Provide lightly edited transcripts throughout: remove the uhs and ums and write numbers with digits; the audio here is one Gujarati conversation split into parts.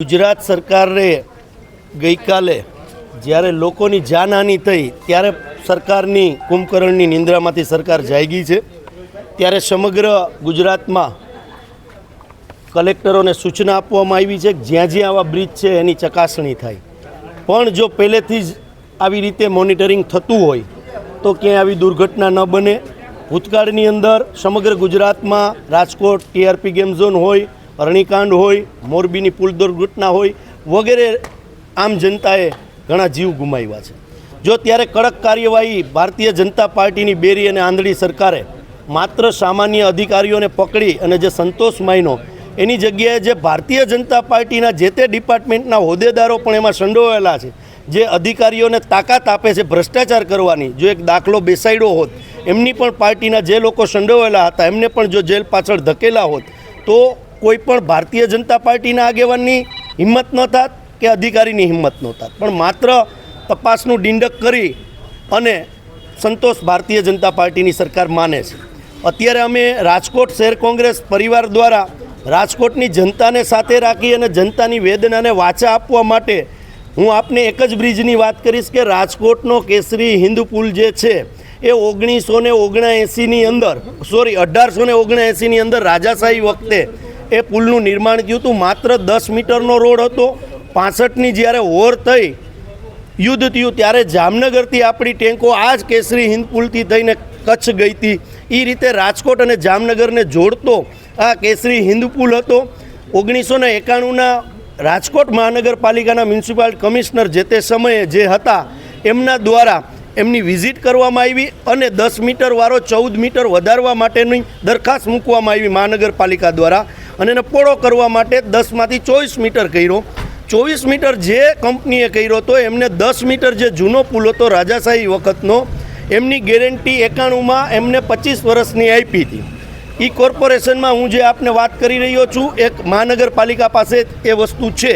ગુજરાત સરકારે ગઈકાલે જ્યારે લોકોની જાનહાનિ થઈ ત્યારે સરકારની કુંભકર્ણની નિંદ્રામાંથી સરકાર જાગી છે। ત્યારે સમગ્ર ગુજરાતમાં કલેક્ટરોને સૂચના આપવામાં આવી છે કે જ્યાં જ્યાં આવા બ્રિજ છે એની ચકાસણી થાય। પણ જો પહેલેથી જ આવી રીતે મોનિટરિંગ થતું હોય તો ક્યાંય આવી દુર્ઘટના ન બને। ભૂતકાળની અંદર સમગ્ર ગુજરાતમાં રાજકોટ ટીઆરપી ગેમ ઝોન હોય, અરણીકાંડ હોય, મોરબીની પુલ દુર્ઘટના હોય વગેરે આમ જનતાએ ઘણા જીવ ગુમાવ્યા છે। જો ત્યારે કડક કાર્યવાહી ભારતીય જનતા પાર્ટીની બેરી અને આંધળી સરકારે માત્ર સામાન્ય અધિકારીઓને પકડી અને જે સંતોષ માન્યો એની જગ્યાએ જે ભારતીય જનતા પાર્ટીના જે તે ડિપાર્ટમેન્ટના હોદ્દેદારો પણ એમાં સંડોવાયેલા છે, જે અધિકારીઓને તાકાત આપે છે ભ્રષ્ટાચાર કરવાની, જો એક દાખલો બેસાડ્યો હોત, એમની પણ પાર્ટીના જે લોકો સંડોવાયેલા હતા એમને પણ જો જેલ પાછળ ધકેલા હોત તો કોઈ પણ ભારતીય જનતા પાર્ટીના આગેવાનની હિંમત ન થાત કે અધિકારીની હિંમત ન થાત। પણ માત્ર તપાસનું ડીંડક કરી અને સંતોષ ભારતીય જનતા પાર્ટીની સરકાર માને છે। અત્યારે અમે રાજકોટ શહેર કોંગ્રેસ પરિવાર દ્વારા રાજકોટની જનતાને સાથે રાખી અને જનતાની વેદનાને વાચા આપવા માટે હું આપને એક જ બ્રિજની વાત કરીશ કે રાજકોટનો કેસરી હિન્દ પુલ જે છે એ 1879ની અંદર 1879ની અંદર રાજાશાહી વખતે એ પુલનું નિર્માણ થયું હતું। માત્ર 10 મીટરનો રોડ હતો। 65ની જ્યારે વોર થઈ, યુદ્ધ થયું ત્યારે જામનગરથી આપણી ટેન્કો આ જ કેસરી હિન્દ પુલથી થઈને કચ્છ ગઈ હતી। એ રીતે રાજકોટ અને જામનગરને જોડતો આ કેસરી હિન્દ પુલ હતો। 1991ના રાજકોટ મહાનગરપાલિકાના મ્યુનિસિપલ કમિશનર જે તે સમયે જે હતા એમના દ્વારા એમની વિઝિટ કરવામાં આવી અને 10 મીટરવાળો 14 મીટર વધારવા માટેની દરખાસ્ત મૂકવામાં આવી મહાનગરપાલિકા દ્વારા અને એને પોળો કરવા માટે 10માંથી 24 મીટર કર્યો। 24 મીટર જે કંપનીએ કર્યો હતો એમને 10 મીટર જે જૂનો પુલ હતો રાજાશાહી વખતનો એમની ગેરંટી 91માં એમને 25 વર્ષની આપી હતી। એ કોર્પોરેશનમાં હું જે આપને વાત કરી રહ્યો છું એક મહાનગરપાલિકા પાસે એ વસ્તુ છે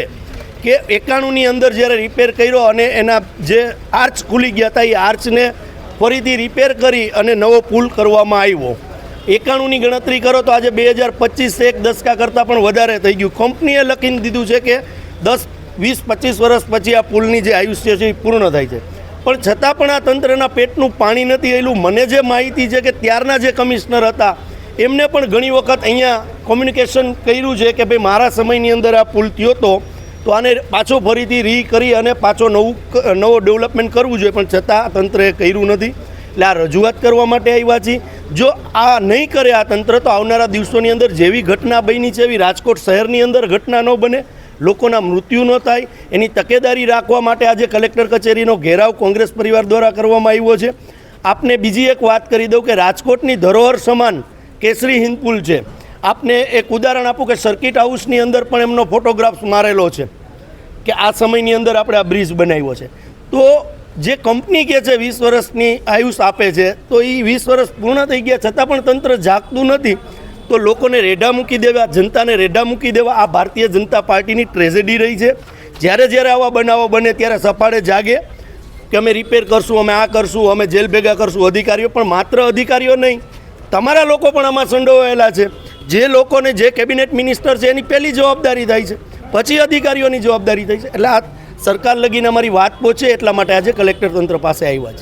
કે 91ની અંદર જ્યારે રિપેર કર્યો અને એના જે આર્ચ ખુલી ગયા હતા એ આર્ચને ફરીથી રિપેર કરી અને નવો પુલ કરવામાં આવ્યો। 91ની ગણતરી કરો તો આજે 2025 એક દશકા કરતાં પણ વધારે થઈ ગયું। કંપનીએ લખીને દીધું છે કે 10, 20, 25 વર્ષ પછી આ પુલની જે આયુષ્ય છે એ પૂર્ણ થાય છે, પણ છતાં પણ આ તંત્રના પેટનું પાણી નથી આવેલું। મને જે માહિતી છે કે ત્યારના જે કમિશનર હતા એમને પણ ઘણી વખત અહીંયા કોમ્યુનિકેશન કર્યું છે કે ભાઈ મારા સમયની અંદર આ પુલ થયો હતો તો આને પાછો ફરીથી કરી અને પાછો નવો ડેવલપમેન્ટ કરવું જોઈએ, પણ છતાં તંત્રએ કર્યું નથી। એટલે આ રજૂઆત કરવા માટે આવ્યા છીએ। જો આ નહીં કરે આ તંત્ર તો આવનારા દિવસોની અંદર જેવી ઘટના બની છે એવી રાજકોટ શહેરની અંદર ઘટના ન બને, લોકોના મૃત્યુ ન થાય એની તકેદારી રાખવા માટે આજે કલેક્ટર કચેરીનો ઘેરાવ કોંગ્રેસ પરિવાર દ્વારા કરવામાં આવ્યો છે। આપને બીજી એક વાત કરી દઉં કે રાજકોટની ધરોહર સમાન કેસરી હિન્દ પુલ છે। આપને એક ઉદાહરણ આપું કે સર્કિટ હાઉસની અંદર પણ એમનો ફોટોગ્રાફ મારેલો છે કે આ સમયની અંદર આપણે આ બ્રિજ બનાવ્યો છે। તો જે કંપની કહે છે 20 વર્ષની આયુષ આપે છે તો એ 20 વર્ષ પૂર્ણ થઈ ગયા છતાં પણ તંત્ર જાગતું નથી, તો લોકોને રેઢા મૂકી દેવા, જનતાને રેઢા મૂકી દેવા આ ભારતીય જનતા પાર્ટીની ટ્રેજેડી રહી છે। જ્યારે જ્યારે આવા બનાવો બને ત્યારે સફાળે જાગે કે અમે રિપેર કરશું, અમે આ કરશું, અમે જેલ ભેગા કરશું અધિકારીઓ, પણ માત્ર અધિકારીઓ નહીં, તમારા લોકો પણ આમાં સંડોવાયેલા છે। જે લોકોને જે કેબિનેટ મિનિસ્ટર છે એની પહેલી જવાબદારી થાય છે, પછી અધિકારીઓની જવાબદારી થાય છે। એટલે આ સરકાર લગીને અમારી વાત પહોંચે એટલા માટે આજે કલેક્ટર તંત્ર પાસે આવ્યા છે।